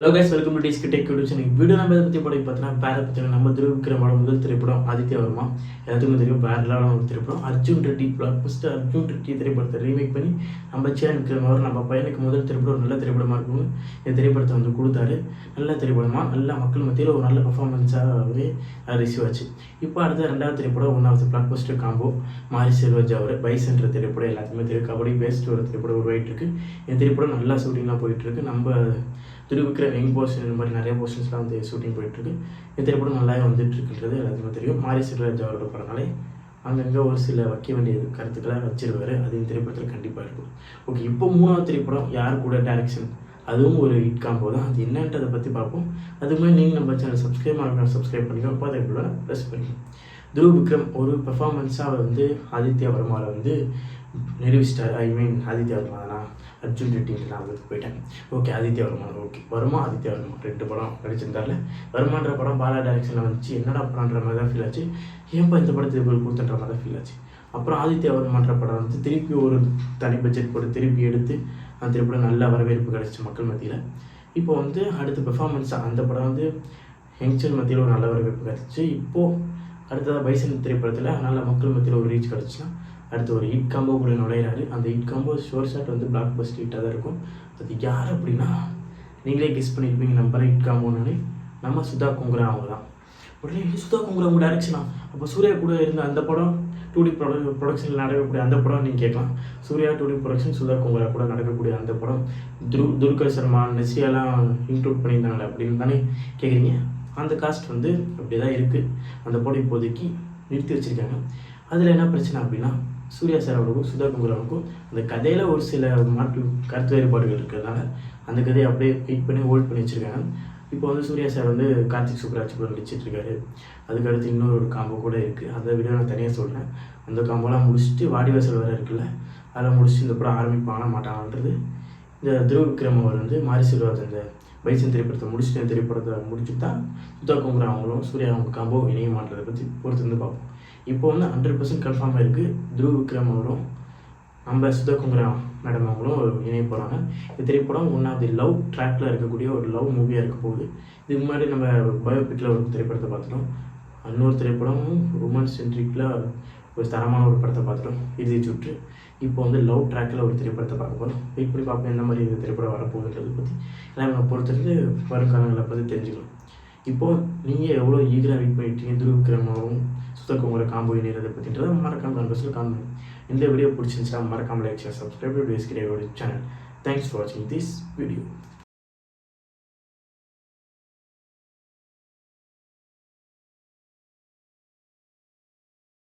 Hello guys, welcome to disk tech YouTube channel. Video நம்ம பற்றி பார்த்தீங்கன்னா வேற பற்றின நம்ம திருவிக்ரமோட முதல் திரைப்படம் ஆதித்யா வர்மா. எல்லாத்துக்கும் தெரியும், வேற லெவலான ஒரு திரைப்படம். அர்ஜுன் ரெட்டி ஃபர்ஸ்ட் அர்ஜுன் ரெட்டி திரைப்படத்தை ரீமேக் பண்ணி நம்ம சேனல் விக்ரமவர் நம்ம பையனுக்கு முதல் திரைப்படம் நல்ல திரைப்படமாக இருக்கும்னு இந்த திரைப்படத்தை வந்து கொடுத்தாரு. நல்ல திரைப்படமாக நல்ல மக்கள் மத்தியில் ஒரு நல்ல பர்ஃபார்மன்ஸாகவே ரிசீவ் ஆச்சு. இப்போ அடுத்த ரெண்டாவது திரைப்படம் ஒன்றாவது பிளாக் பஸ்டர் காம்போ மாரி செல்வராஜ் அவர் பைசன்ற திரைப்படம் எல்லாத்துக்குமே தெரியும். கபடி பேஸ்ட் ஒரு திரைப்படம் உருவாகிட்டு இருக்கு. இந்த திரைப்படம் நல்லா ஷூட்டிங்லாம் போயிட்டு இருக்கு. நம்ம திருவிக்ரம் யங் போர்ஷன் இந்த மாதிரி நிறைய போர்ஷன்ஸ்லாம் வந்து ஷூட்டிங் போயிட்டுருக்கு. இந்த திரைப்படம் நல்லாவே வந்துட்டு இருக்குன்றது எல்லாத்துக்குமே தெரியும். மாரி செல்வராஜ் அவரோட படனாலே அங்கங்கே ஒரு சில வைக்க வேண்டிய கருத்துக்களாக வச்சிருவார். அது இந்த திரைப்படத்தில் கண்டிப்பாக இருக்கும். ஓகே, இப்போ மூணாவது திரைப்படம் யார் கூட டைரக்ஷன், அதுவும் ஒரு ஹிட் காம்போ தான். அது என்னன்றதை பற்றி பார்ப்போம். அதுக்குமே நீங்கள் நம்ம சேனல் சப்ஸ்கிரைப் பண்ணிக்கோ. அப்போ அதை கூட ப்ரெஸ் பண்ணிக்கணும். திருவிக்ரம் ஒரு பெர்ஃபார்மன்ஸாக வந்து ஆதித்யா வர்மாவில் வந்து நிரூபிச்சிட்டார். ஆதித்யா வர்மா தானா, அர்ஜுன் ரெட்டின்ட்டு நான் அதுக்கு போயிட்டேன். ஓகே, ஆதித்யா வர்மா. ஓகே, வர்மா ஆதித்யா வர்மா 2 படம் நடிச்சிருந்தார்ல. வர்மான்ற படம் பாலா டைரக்ஷனில் வந்துச்சு. என்னடா படம்ன்ற மாதிரி தான் ஃபீல் ஆச்சு. ஏன்ப்பா இந்த படத்துக்கு ஒரு கொடுத்துன்ற மாதிரி தான் ஃபீல் ஆச்சு. அப்புறம் ஆதித்யா வர்மான்ற படம் வந்து திருப்பி ஒரு தனி பட்ஜெட் போட்டு திருப்பி எடுத்து அந்த திரைப்படம் நல்ல வரவேற்பு கிடச்சிச்சு மக்கள் மத்தியில். இப்போ வந்து அடுத்த பெர்ஃபார்மன்ஸாக அந்த படம் வந்து யங்ஸ்டர் மத்தியில் ஒரு நல்ல வரவேற்பு கிடச்சிச்சு. இப்போது அடுத்ததாக பைசன் திரைப்படத்தில் நல்ல மக்கள் மத்தியில் ஒரு ரீச் கிடச்சின்னா அடுத்து ஒரு ஹிட் காம்போக்குள்ளே நுழையிறாரு. அந்த ஹிட் காம்போ ஷோர் ஷாட் வந்து பிளாக் பஸ்ட் ஹிட்டாக தான் இருக்கும். அது யார் அப்படின்னா நீங்களே கெஸ் பண்ணியிருப்பீங்க. நம்ம ஹிட் காம்போன்னு நம்ம சுதா கொங்குரா அவங்க தான். உடனே சுதா கொங்குரா அவங்க டைரக்ஷனா, அப்போ சூர்யா கூட இருந்த அந்த படம் 2D ப்ரொடக்ஷனில் நடக்கக்கூடிய அந்த படம் நீங்கள் கேட்கலாம். சூர்யா 2D ப்ரொடக்ஷன், சுதா கொங்குரா கூட நடக்கக்கூடிய அந்த படம் துர்கா சர்மா நெசியாலாம் இன்க்ளூட் பண்ணியிருந்தாங்களே அப்படின்னு தானே கேட்குறீங்க. அந்த காஸ்ட் வந்து அப்படி தான் இருக்குது. அந்த படம் இப்போதைக்கு நிறுத்தி வச்சுருக்காங்க. அதில் என்ன பிரச்சனை அப்படின்னா சூர்யா சார் அவருக்கும் சுதா கொங்குராவுக்கும் அந்த கதையில் ஒரு சில கருத்து வேறுபாடுகள் இருக்கிறதுனால அந்த கதையை அப்படியே வெயிட் பண்ணி ஹோல்ட் பண்ணி வச்சுருக்காங்க. இப்போ வந்து சூர்யா சார் வந்து கார்த்திக் சுப்ராஜ் கூட நடிச்சிட்ருக்காரு. அதுக்கடுத்து இன்னொரு காம்போ கூட இருக்குது. அதை விட நான் தனியாக சொல்கிறேன். அந்த காம்போலாம் முடிச்சுட்டு வாடிவாசல் வேறு இருக்குல்ல, அதெல்லாம் முடிச்சுட்டு இந்த படம் ஆரம்பிப்பானா மாட்டாங்கன்றது இந்த திருவிக்ரம் அவர் வந்து மாரி செல்வராஜ் அந்த பைசன் திரைப்படத்தை முடிச்சுட்டு இந்த திரைப்படத்தை முடிச்சுட்டு தான் சுதா கொங்குரா அவங்களும் சூர்யா அவங்க காம்போ இணைய மாற்றதை பற்றி பொறுத்து வந்து பார்ப்போம். இப்போ வந்து 100% கன்ஃபார்மாக இருக்குது. திருவிக்ரம் அவரும் நம்ம சுதா கொங்குரா மேடம் அவங்களும் இணைய போகிறாங்க. இந்த திரைப்படம் ஒன்றாவது லவ் ட்ராக்கில் இருக்கக்கூடிய ஒரு லவ் மூவியாக இருக்க போகுது. இதுக்கு முன்னாடி நம்ம பயோபிக்கில் ஒரு திரைப்படத்தை பார்த்துட்டோம். இன்னொரு திரைப்படமும் ரொமான்ஸ் சென்ட்ரிக்கில் ஒரு தரமான ஒரு படத்தை பார்த்துட்டோம், இறுதி சுற்று. இப்போ வந்து லவ் ட்ராக்கில் ஒரு திரைப்படத்தை பார்க்க போகிறோம். வெயிட் பண்ணி பார்ப்போம் எந்த மாதிரி இந்த திரைப்படம் வரப்போகுதுன்றதை பற்றி எல்லாம் நம்ம பொறுத்திருந்து வருங்காலங்களை பற்றி தெரிஞ்சுக்கலாம். இப்போது நீங்கள் எவ்வளோ ஈகராக வெயிட் பண்ணிட்டீங்க திருவிக்ரமாவும் சுதா கொங்குரா காம்போ இணையதை பற்றின்றதை மறக்காமல் கன்வர்ஸில் காணும். இந்த வீடியோ பிடிச்சிருந்துச்சா மறக்காமல் like share subscribe to disk tech YouTube channel. Thanks for வாட்சிங் திஸ் வீடியோ.